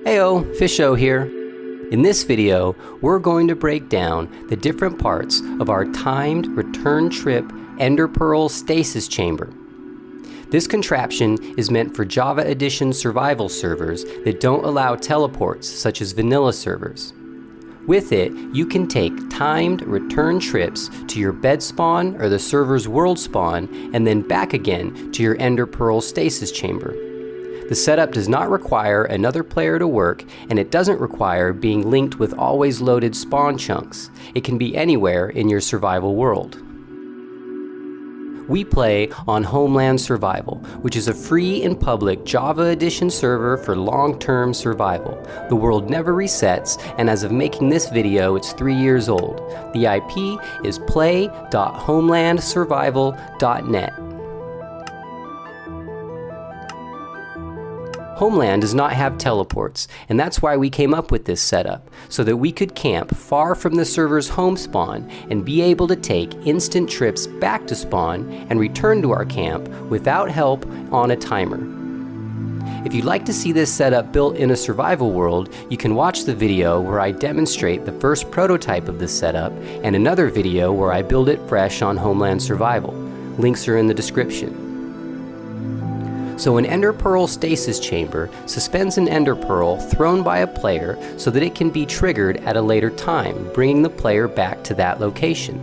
Heyo, Fisho here. In this video, we're going to break down the different parts of our timed return trip Ender Pearl Stasis Chamber. This contraption is meant for Java Edition survival servers that don't allow teleports such as vanilla servers. With it, you can take timed return trips to your bed spawn or the server's world spawn and then back again to your Ender Pearl Stasis Chamber. The setup does not require another player to work, and it doesn't require being linked with always loaded spawn chunks. It can be anywhere in your survival world. We play on Homeland Survival, which is a free and public Java Edition server for long-term survival. The world never resets, and as of making this video, it's 3 years old. The IP is play.homelandsurvival.net. Homeland does not have teleports, and that's why we came up with this setup, so that we could camp far from the server's home spawn and be able to take instant trips back to spawn and return to our camp without help on a timer. If you'd like to see this setup built in a survival world, you can watch the video where I demonstrate the first prototype of this setup and another video where I build it fresh on Homeland Survival. Links are in the description. So an Ender Pearl Stasis Chamber suspends an Ender Pearl thrown by a player so that it can be triggered at a later time, bringing the player back to that location.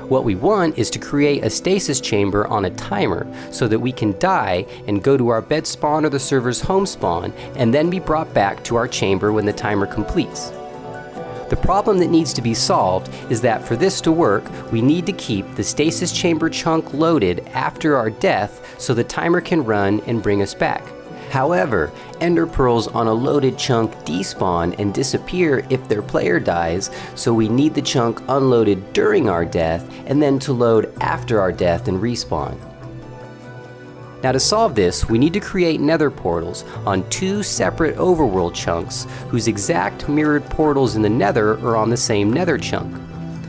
What we want is to create a Stasis Chamber on a timer so that we can die and go to our bed spawn or the server's home spawn and then be brought back to our chamber when the timer completes. The problem that needs to be solved is that for this to work, we need to keep the Stasis Chamber chunk loaded after our death so the timer can run and bring us back. However, Ender Pearls on a loaded chunk despawn and disappear if their player dies, so we need the chunk unloaded during our death and then to load after our death and respawn. Now to solve this, we need to create nether portals on 2 separate overworld chunks whose exact mirrored portals in the nether are on the same nether chunk.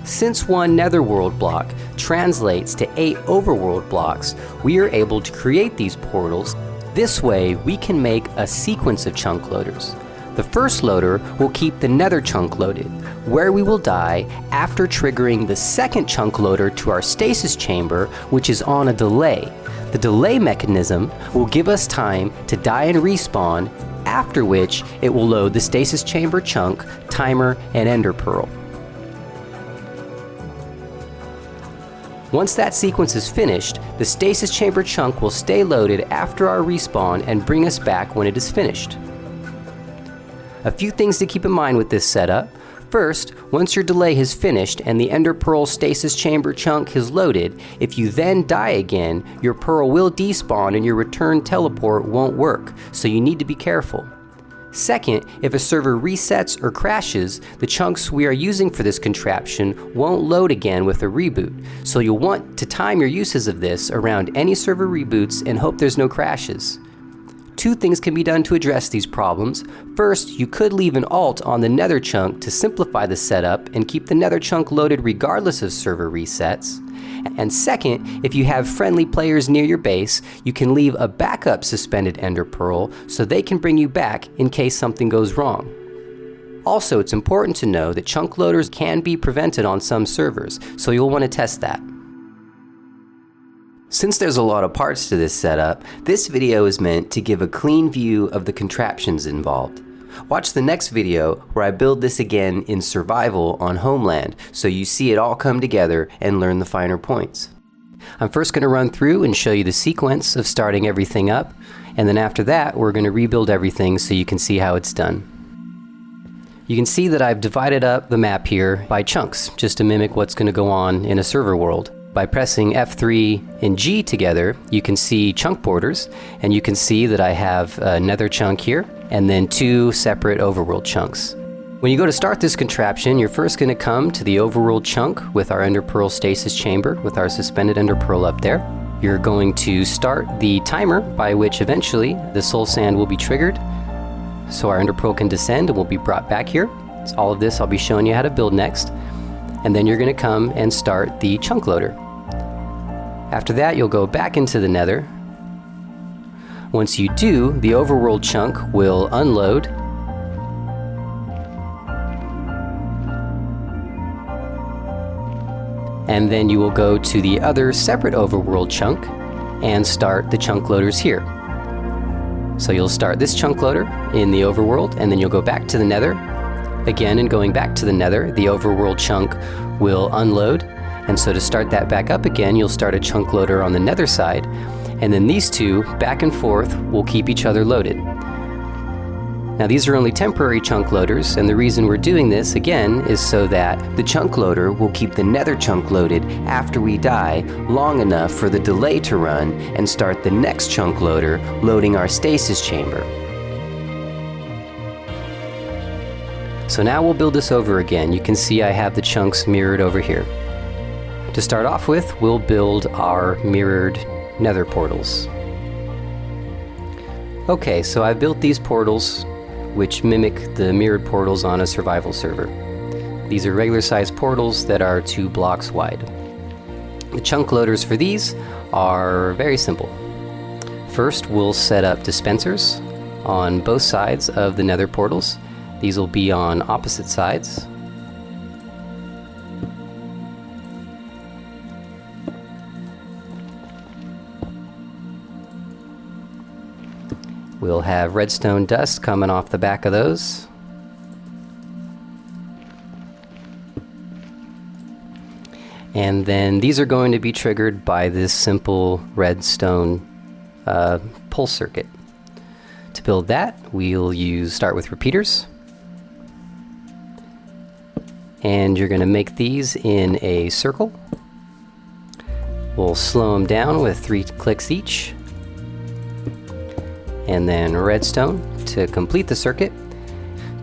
Since one netherworld block translates to 8 overworld blocks, we are able to create these portals. This way, we can make a sequence of chunk loaders. The first loader will keep the nether chunk loaded, where we will die after triggering the second chunk loader to our stasis chamber, which is on a delay. The delay mechanism will give us time to die and respawn, after which it will load the stasis chamber chunk, timer, and ender pearl. Once that sequence is finished, the stasis chamber chunk will stay loaded after our respawn and bring us back when it is finished. A few things to keep in mind with this setup. First, once your delay has finished and the Ender Pearl Stasis Chamber chunk is loaded, if you then die again, your pearl will despawn and your return teleport won't work, so you need to be careful. Second, if a server resets or crashes, the chunks we are using for this contraption won't load again with a reboot, so you'll want to time your uses of this around any server reboots and hope there's no crashes. 2 things can be done to address these problems. First, you could leave an alt on the nether chunk to simplify the setup and keep the nether chunk loaded regardless of server resets. And second, if you have friendly players near your base, you can leave a backup suspended ender pearl so they can bring you back in case something goes wrong. Also, it's important to know that chunk loaders can be prevented on some servers, so you'll want to test that. Since there's a lot of parts to this setup, this video is meant to give a clean view of the contraptions involved. Watch the next video where I build this again in survival on Homeland so you see it all come together and learn the finer points. I'm first going to run through and show you the sequence of starting everything up, and then after that we're going to rebuild everything so you can see how it's done. You can see that I've divided up the map here by chunks just to mimic what's going to go on in a server world. By pressing F3 and G together, you can see chunk borders, and you can see that I have a nether chunk here, and then 2 separate overworld chunks. When you go to start this contraption, you're first going to come to the overworld chunk with our Ender Pearl Stasis Chamber, with our suspended Ender Pearl up there. You're going to start the timer by which eventually the soul sand will be triggered, so our Ender Pearl can descend and will be brought back here. So all of this I'll be showing you how to build next. And then you're going to come and start the chunk loader. After that, you'll go back into the nether. Once you do, the overworld chunk will unload And then you will go to the other separate overworld chunk and start the chunk loaders here. So you'll start this chunk loader in the overworld, and then you'll go back to the Nether. Again, and going back to the Nether, the overworld chunk will unload. And so to start that back up again, you'll start a chunk loader on the Nether side. And then these two, back and forth, will keep each other loaded. Now these are only temporary chunk loaders, and the reason we're doing this, again, is so that the chunk loader will keep the Nether chunk loaded after we die long enough for the delay to run and start the next chunk loader loading our stasis chamber. So now we'll build this over again. You can see I have the chunks mirrored over here. To start off with, we'll build our mirrored Nether portals. Okay, so I've built these portals which mimic the mirrored portals on a survival server. These are regular sized portals that are 2 blocks wide. The chunk loaders for these are very simple. First, we'll set up dispensers on both sides of the Nether portals. These will be on opposite sides. We'll have redstone dust coming off the back of those. And then these are going to be triggered by this simple redstone pull circuit. To build that, we'll start with repeaters. And you're going to make these in a circle. We'll slow them down with 3 clicks each. And then redstone to complete the circuit.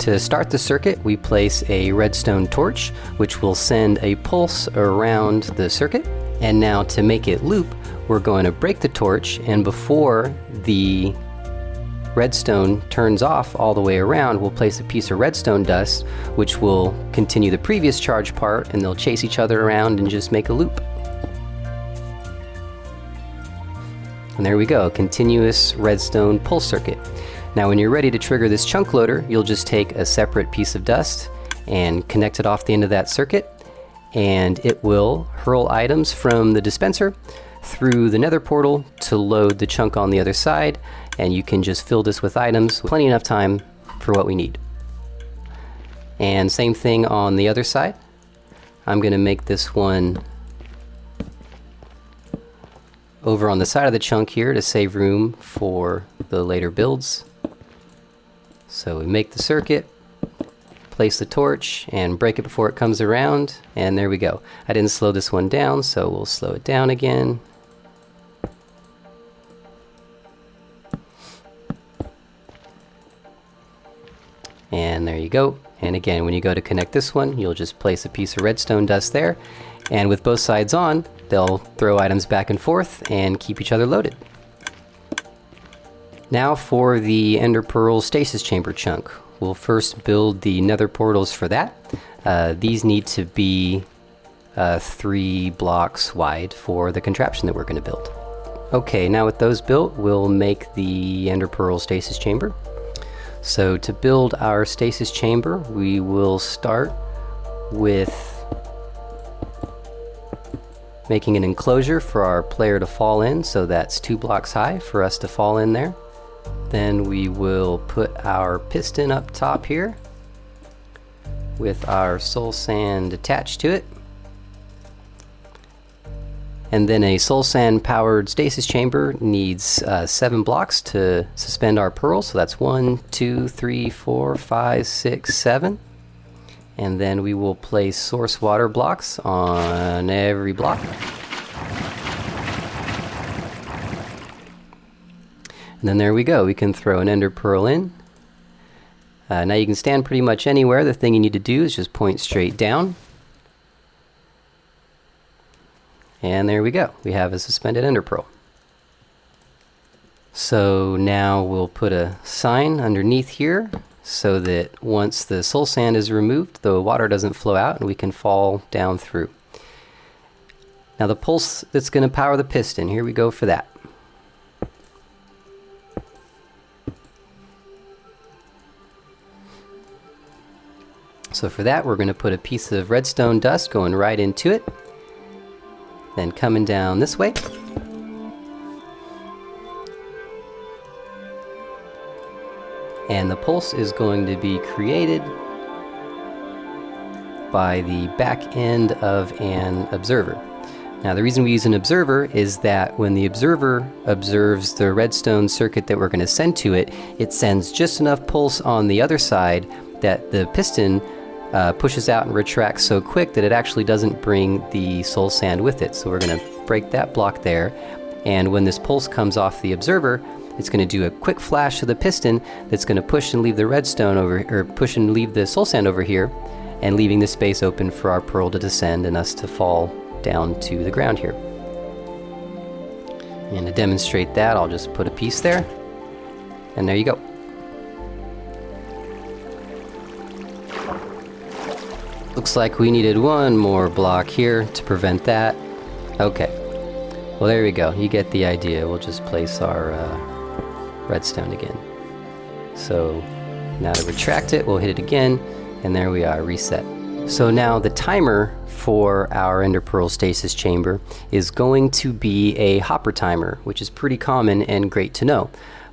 To start the circuit, we place a redstone torch, which will send a pulse around the circuit. And now to make it loop, we're going to break the torch, and before the redstone turns off all the way around, we'll place a piece of redstone dust, which will continue the previous charge part, and they'll chase each other around and just make a loop. And there we go, continuous redstone pull circuit. Now when you're ready to trigger this chunk loader, you'll just take a separate piece of dust and connect it off the end of that circuit, and it will hurl items from the dispenser through the Nether portal to load the chunk on the other side, and you can just fill this with items, plenty enough time for what we need. And same thing on the other side. I'm going to make this one over on the side of the chunk here to save room for the later builds. So we make the circuit, place the torch, and break it before it comes around, and there we go. I didn't slow this one down, so we'll slow it down again. And there you go. And again, when you go to connect this one, you'll just place a piece of redstone dust there, and with both sides on, they'll throw items back and forth and keep each other loaded. Now for the Ender Pearl Stasis Chamber chunk. We'll first build the Nether portals for that. These need to be 3 blocks wide for the contraption that we're going to build. Okay, now with those built, we'll make the Ender Pearl Stasis Chamber. So to build our Stasis Chamber, we will start with making an enclosure for our player to fall in, so that's 2 blocks high for us to fall in there. Then we will put our piston up top here with our soul sand attached to it. And then a soul sand powered stasis chamber needs 7 blocks to suspend our pearls. So that's 1, 2, 3, 4, 5, 6, 7. And then we will place source water blocks on every block. And then there we go. We can throw an ender pearl in. Now you can stand pretty much anywhere. The thing you need to do is just point straight down. And there we go. We have a suspended ender pearl. So now we'll put a sign underneath here so that once the soul sand is removed, the water doesn't flow out and we can fall down through. Now the pulse that's going to power the piston, here we go for that. So for that, we're going to put a piece of redstone dust going right into it. then coming down this way. And the pulse is going to be created by the back end of an observer. Now the reason we use an observer is that when the observer observes the redstone circuit that we're going to send to it, it sends just enough pulse on the other side that the piston pushes out and retracts so quick that it actually doesn't bring the soul sand with it. So we're going to break that block there, and when this pulse comes off the observer, it's going to do a quick flash to the piston that's going to push and leave the redstone over, or push and leave the soul sand over here, and leaving the space open for our pearl to descend and us to fall down to the ground here. And to demonstrate that, I'll just put a piece there, and there you go. Looks like we needed one more block here to prevent that. Okay, well there we go, you get the idea. We'll just place our redstone again. So now to retract it, we'll hit it again, and there we are, reset. So now the timer for our Ender Pearl Stasis Chamber is going to be a hopper timer, which is pretty common and great to know.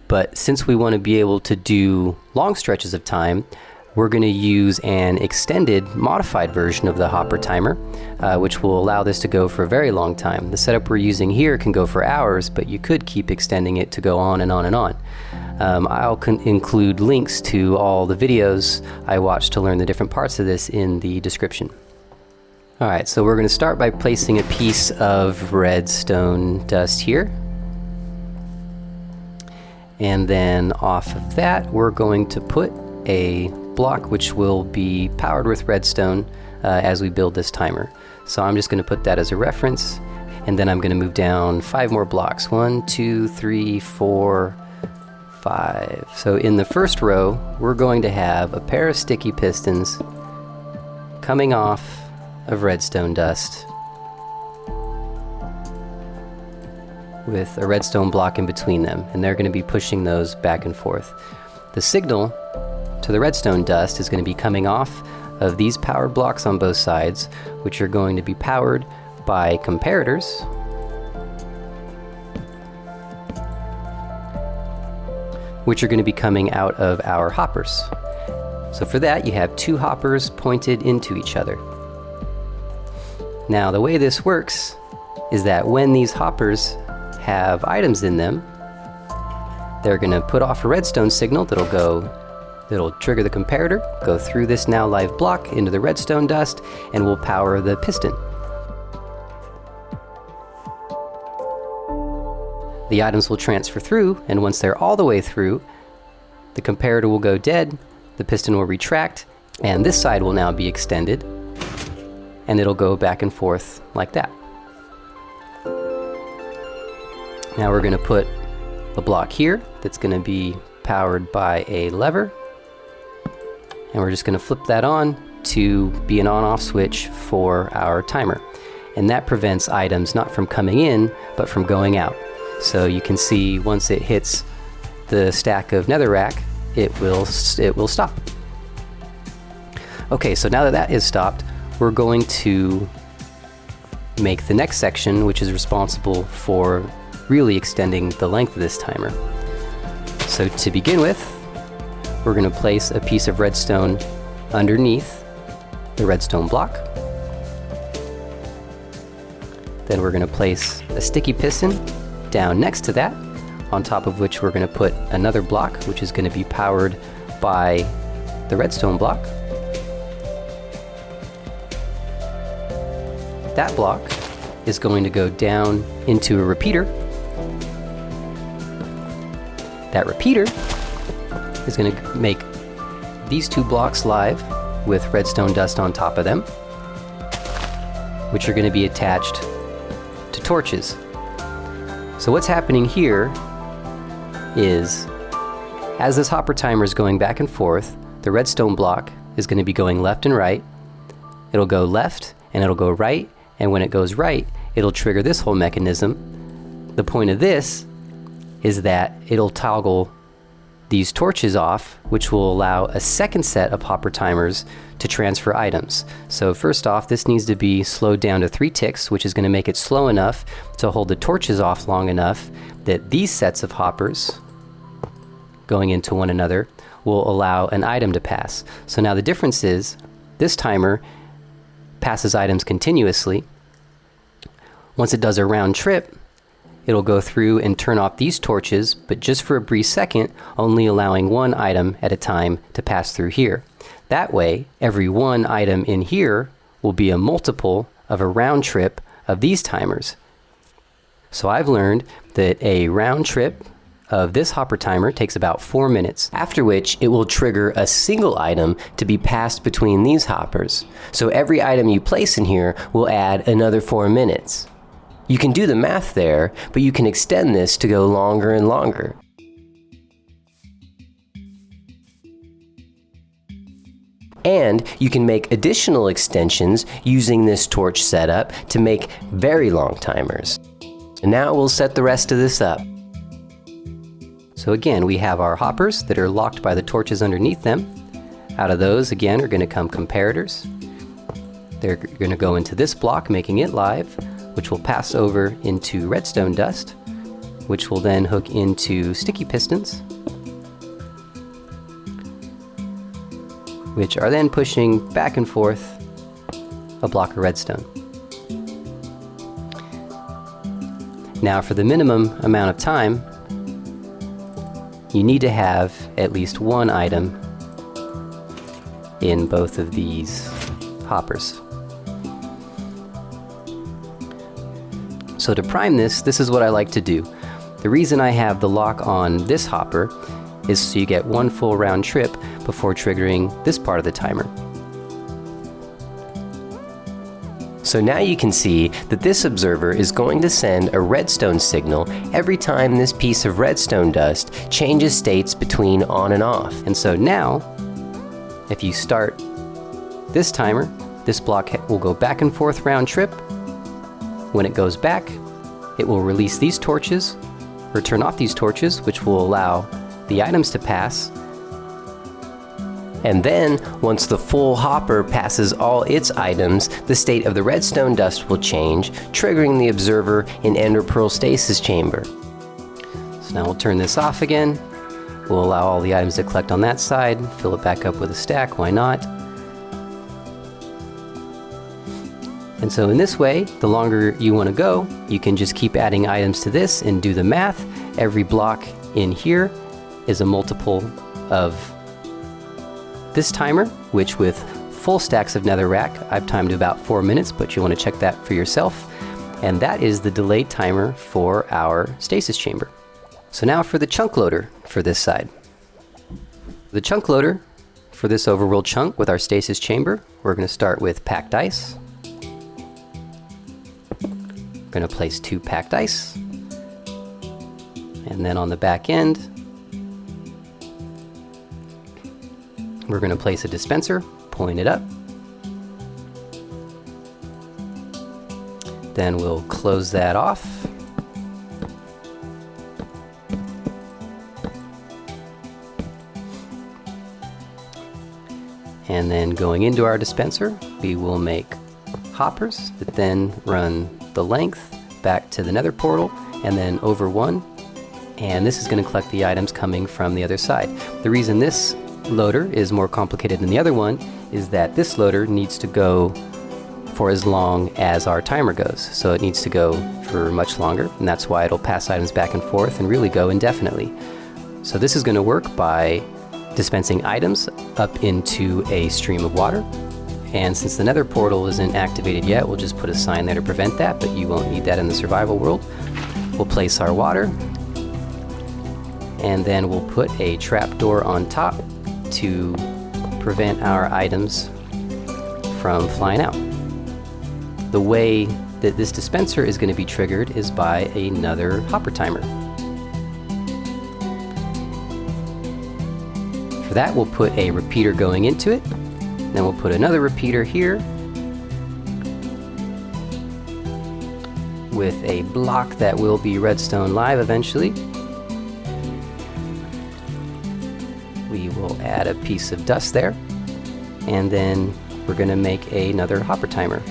But since we want to be able to do long stretches of time, we're going to use an extended, modified version of the hopper timer, which will allow this to go for a very long time. The setup we're using here can go for hours, but you could keep extending it to go on and on and on. I'll include links to all the videos I watched to learn the different parts of this in the description. Alright, so we're going to start by placing a piece of redstone dust here. And then off of that, we're going to put a block which will be powered with redstone as we build this timer. So I'm just going to put that as a reference, and then I'm going to move down 5 more blocks. 1, 2, 3, 4, 5. So in the first row, we're going to have a pair of sticky pistons coming off of redstone dust with a redstone block in between them, and they're going to be pushing those back and forth. The signal to the redstone dust is going to be coming off of these powered blocks on both sides, which are going to be powered by comparators, which are going to be coming out of our hoppers. So for that, you have 2 hoppers pointed into each other. Now the way this works is that when these hoppers have items in them, they're going to put off a redstone signal that'll trigger the comparator, go through this now live block into the redstone dust, and will power the piston. The items will transfer through, and once they're all the way through, the comparator will go dead, the piston will retract, and this side will now be extended, and it'll go back and forth like that. Now we're going to put a block here that's going to be powered by a lever, and we're just going to flip that on to be an on-off switch for our timer. And that prevents items not from coming in, but from going out. So you can see once it hits the stack of netherrack, it will stop. Okay, so now that that is stopped, we're going to make the next section, which is responsible for really extending the length of this timer. So to begin with, we're going to place a piece of redstone underneath the redstone block. Then we're going to place a sticky piston down next to that, on top of which we're going to put another block, which is going to be powered by the redstone block. That block is going to go down into a repeater. That repeater is going to make these 2 blocks live with redstone dust on top of them, which are going to be attached to torches. So what's happening here is, as this hopper timer is going back and forth, the redstone block is going to be going left and right. It'll go left and it'll go right, and when it goes right, it'll trigger this whole mechanism. The point of this is that it'll toggle these torches off, which will allow a second set of hopper timers to transfer items. So first off, this needs to be slowed down to 3 ticks, which is going to make it slow enough to hold the torches off long enough that these sets of hoppers going into one another will allow an item to pass. So now the difference is this timer passes items continuously. Once it does a round trip, it'll go through and turn off these torches, but just for a brief second, only allowing one item at a time to pass through here. That way, every one item in here will be a multiple of a round trip of these timers. So I've learned that a round trip of this hopper timer takes about 4 minutes, after which it will trigger a single item to be passed between these hoppers. So every item you place in here will add another 4 minutes. You can do the math there, but you can extend this to go longer and longer. And you can make additional extensions using this torch setup to make very long timers. And now we'll set the rest of this up. So again, we have our hoppers that are locked by the torches underneath them. Out of those, again, are going to come comparators. They're going to go into this block, making it live, which will pass over into redstone dust, which will then hook into sticky pistons, which are then pushing back and forth a block of redstone. Now for the minimum amount of time, you need to have at least one item in both of these hoppers. So to prime this is what I like to do. The reason I have the lock on this hopper is so you get one full round trip before triggering this part of the timer. So now you can see that this observer is going to send a redstone signal every time this piece of redstone dust changes states between on and off. And so now, if you start this timer, this block will go back and forth round trip. When it goes back, it will release these torches, or turn off these torches, which will allow the items to pass. And then, once the full hopper passes all its items, the state of the redstone dust will change, triggering the observer in Ender Pearl Stasis Chamber. So now we'll turn this off again. We'll allow all the items to collect on that side, fill it back up with a stack, why not? And so in this way, the longer you want to go, you can just keep adding items to this and do the math. Every block in here is a multiple of this timer, which with full stacks of netherrack, I've timed about 4 minutes, but you want to check that for yourself. And that is the delayed timer for our stasis chamber. So now for the chunk loader for this side. The chunk loader for this overworld chunk with our stasis chamber, we're going to start with packed ice. We're going to place 2 packed ice. And then on the back end, we're going to place a dispenser, point it up. Then we'll close that off. And then going into our dispenser, we will make hoppers that then run the length back to the nether portal and then over one. And this is going to collect the items coming from the other side. The reason this loader is more complicated than the other one is that this loader needs to go for as long as our timer goes. So it needs to go for much longer, and that's why it'll pass items back and forth and really go indefinitely. So this is going to work by dispensing items up into a stream of water. And since the nether portal isn't activated yet, we'll just put a sign there to prevent that, but you won't need that in the survival world. We'll place our water, and then we'll put a trapdoor on top to prevent our items from flying out. The way that this dispenser is going to be triggered is by another hopper timer. For that, we'll put a repeater going into it. Then we'll put another repeater here with a block that will be redstone live eventually. We will add a piece of dust there, and then we're going to make another hopper timer.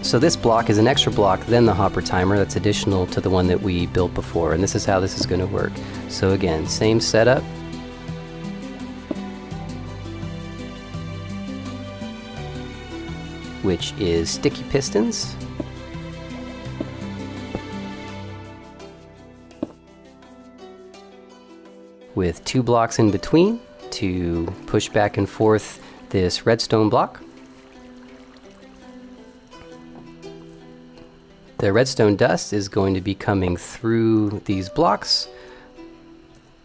So this block is an extra block than the hopper timer that's additional to the one that we built before, and this is how this is going to work. So again, same setup. Which is sticky pistons. With 2 blocks in between to push back and forth this redstone block. The redstone dust is going to be coming through these blocks,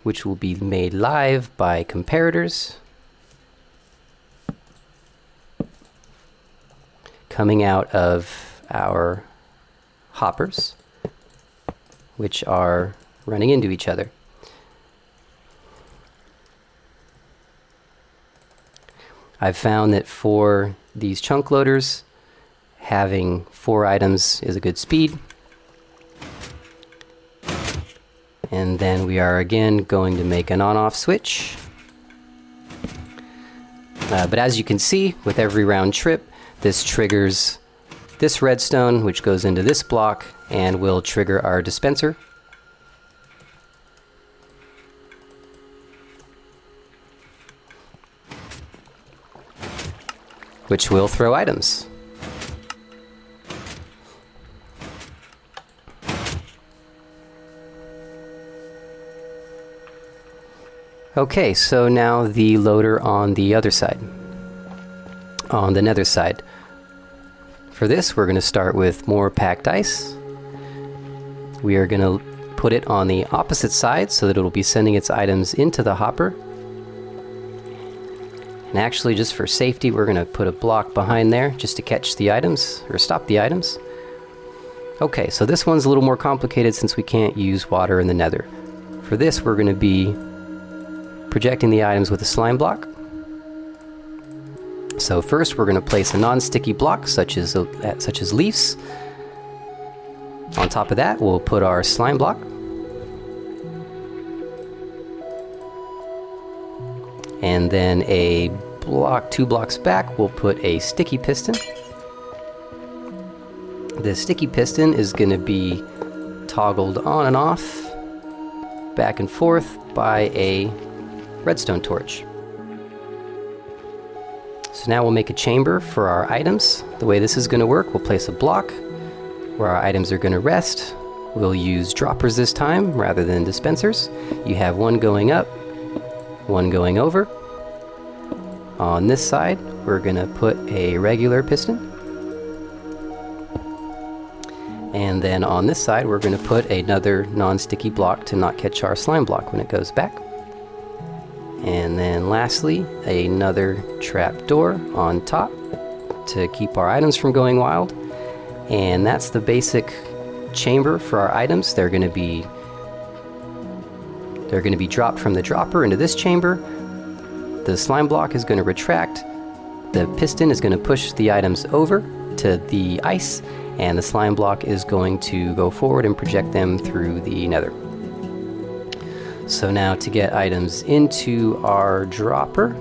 which will be made live by comparators. Coming out of our hoppers, which are running into each other. I've found that for these chunk loaders, having 4 items is a good speed. And then we are again going to make an on-off switch. But as you can see, with every round trip, this triggers this redstone, which goes into this block and will trigger our dispenser. Which will throw items. Okay, so now the loader on the other side, on the nether side. For this, we're going to start with more packed ice. We are going to put it on the opposite side so that it'll be sending its items into the hopper. And actually, just for safety, we're going to put a block behind there just to catch the items, or stop the items. Okay, so this one's a little more complicated since we can't use water in the nether. For this, we're going to be projecting the items with a slime block. So first, we're going to place a non-sticky block, such as leaves. On top of that, we'll put our slime block. And then a block, 2 blocks back, we'll put a sticky piston. The sticky piston is going to be toggled on and off, back and forth by a redstone torch. So now we'll make a chamber for our items. The way this is going to work, we'll place a block where our items are going to rest. We'll use droppers this time rather than dispensers. You have one going up, one going over. On this side, we're going to put a regular piston. And then on this side, we're going to put another non-sticky block to not catch our slime block when it goes back. And then lastly, another trap door on top to keep our items from going wild. And that's the basic chamber for our items. They're going to be dropped from the dropper into this chamber. The slime block is going to retract. The piston is going to push the items over to the ice, and the slime block is going to go forward and project them through the nether. So now to get items into our dropper,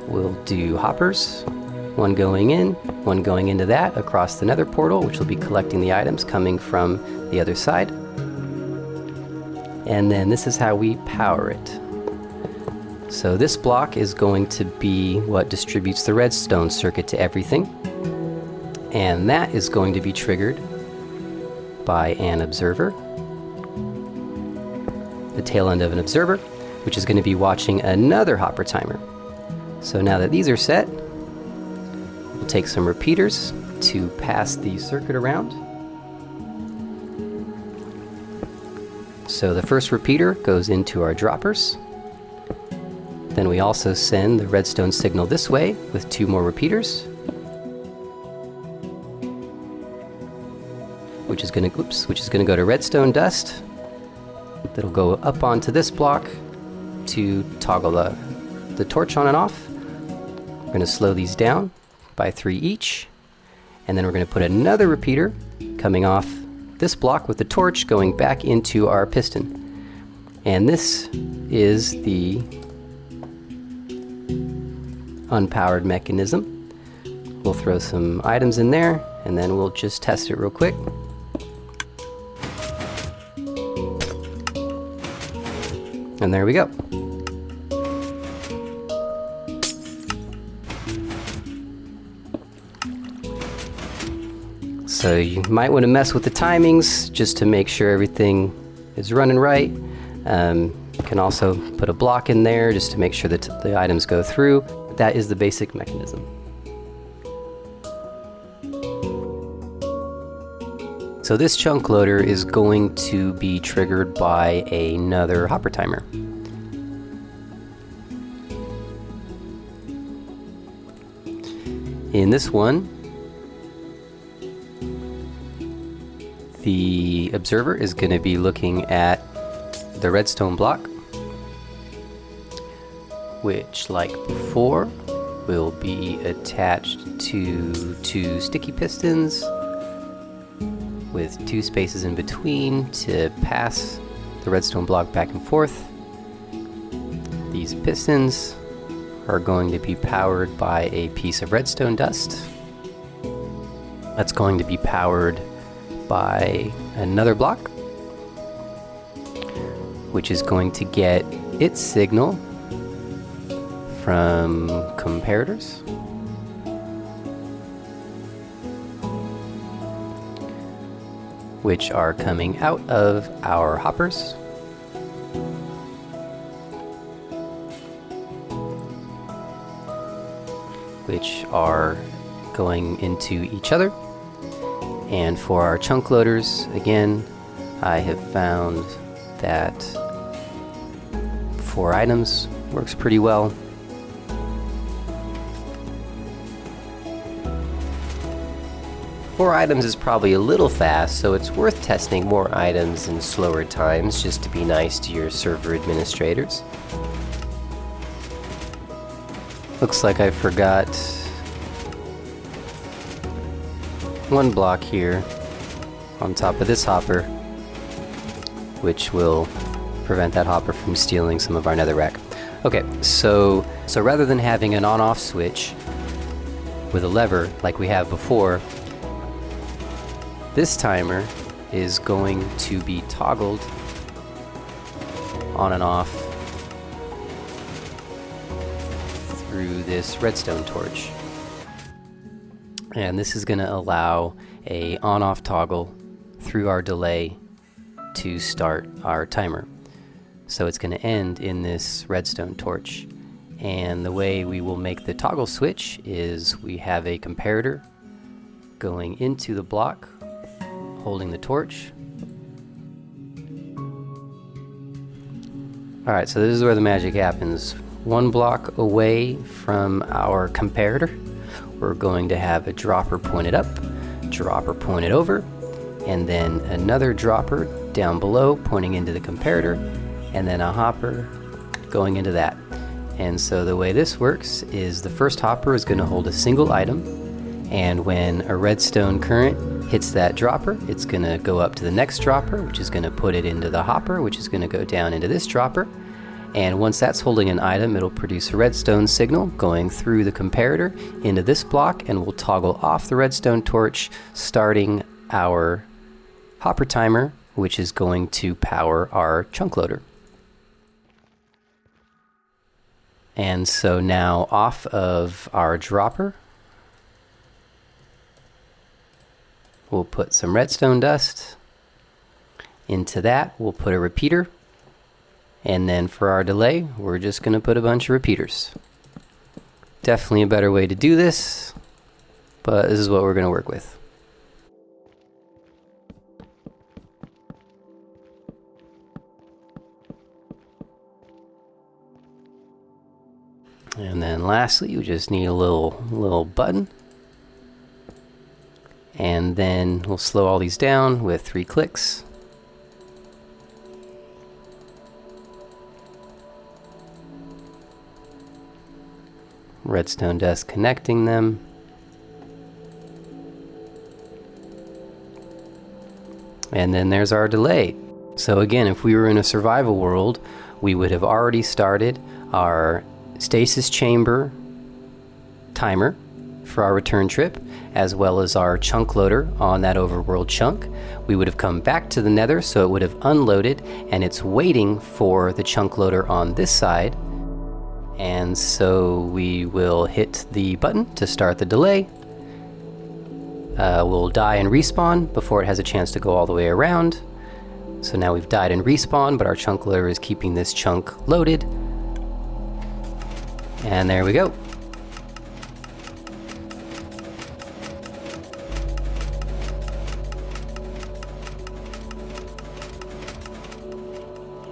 we'll do hoppers. One going in, one going into that across the nether portal, which will be collecting the items coming from the other side. And then this is how we power it. So this block is going to be what distributes the redstone circuit to everything. And that is going to be triggered by an observer. The tail end of an observer, which is going to be watching another hopper timer. So now that these are set, we'll take some repeaters to pass the circuit around. So the first repeater goes into our droppers. Then we also send the redstone signal this way with 2 more repeaters, which is going to go to redstone dust. That'll go up onto this block to toggle the torch on and off. We're going to slow these down by 3 each, and then we're going to put another repeater coming off this block with the torch going back into our piston. And this is the unpowered mechanism. We'll throw some items in there and then we'll just test it real quick. And there we go. So you might want to mess with the timings just to make sure everything is running right. You can also put a block in there just to make sure that the items go through. That is the basic mechanism. So this chunk loader is going to be triggered by another hopper timer. In this one, the observer is going to be looking at the redstone block, which, like before, will be attached to two sticky pistons with 2 spaces in between to pass the redstone block back and forth. These pistons are going to be powered by a piece of redstone dust. That's going to be powered by another block, which is going to get its signal from comparators, which are coming out of our hoppers. Which are going into each other. And for our chunk loaders, again, I have found that 4 items works pretty well. Four items is probably a little fast, so it's worth testing more items in slower times just to be nice to your server administrators. Looks like I forgot 1 block here on top of this hopper, which will prevent that hopper from stealing some of our netherrack. Okay, so rather than having an on-off switch with a lever like we have before, this timer is going to be toggled on and off through this redstone torch. And this is going to allow a on-off toggle through our delay to start our timer. So it's going to end in this redstone torch. And the way we will make the toggle switch is we have a comparator going into the block, holding the torch. Alright, so this is where the magic happens. 1 block away from our comparator, we're going to have a dropper pointed up, dropper pointed over, and then another dropper down below pointing into the comparator, and then a hopper going into that. And so the way this works is the first hopper is going to hold a single item, and when a redstone current hits that dropper, it's going to go up to the next dropper, which is going to put it into the hopper, which is going to go down into this dropper. And once that's holding an item, it'll produce a redstone signal going through the comparator into this block, and we'll toggle off the redstone torch, starting our hopper timer, which is going to power our chunk loader. And so now off of our dropper, we'll put some redstone dust. Into that, we'll put a repeater. And then for our delay, we're just going to put a bunch of repeaters. Definitely a better way to do this, but this is what we're going to work with. And then lastly, we just need a little button. And then we'll slow all these down with 3 clicks. Redstone dust connecting them. And then there's our delay. So again, if we were in a survival world, we would have already started our Stasis Chamber timer for our return trip, as well as our chunk loader on that overworld chunk. We would have come back to the Nether, so it would have unloaded, and it's waiting for the chunk loader on this side. And so we will hit the button to start the delay. We'll die and respawn before it has a chance to go all the way around. So now we've died and respawned, but our chunk loader is keeping this chunk loaded. And there we go.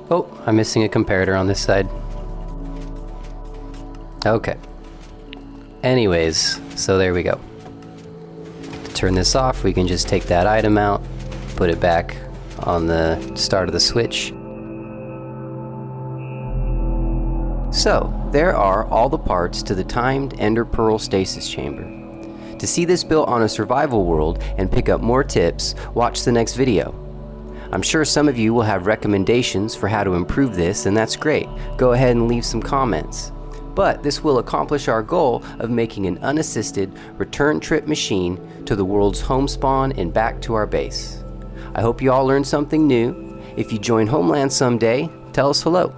Oh, I'm missing a comparator on this side. Okay. Anyways, so there we go. To turn this off, we can just take that item out, put it back on the start of the switch. So, there are all the parts to the timed Ender Pearl Stasis Chamber. To see this built on a survival world and pick up more tips, watch the next video. I'm sure some of you will have recommendations for how to improve this, and that's great. Go ahead and leave some comments. But this will accomplish our goal of making an unassisted return trip machine to the world's home spawn and back to our base. I hope you all learned something new. If you join Homeland someday, tell us hello.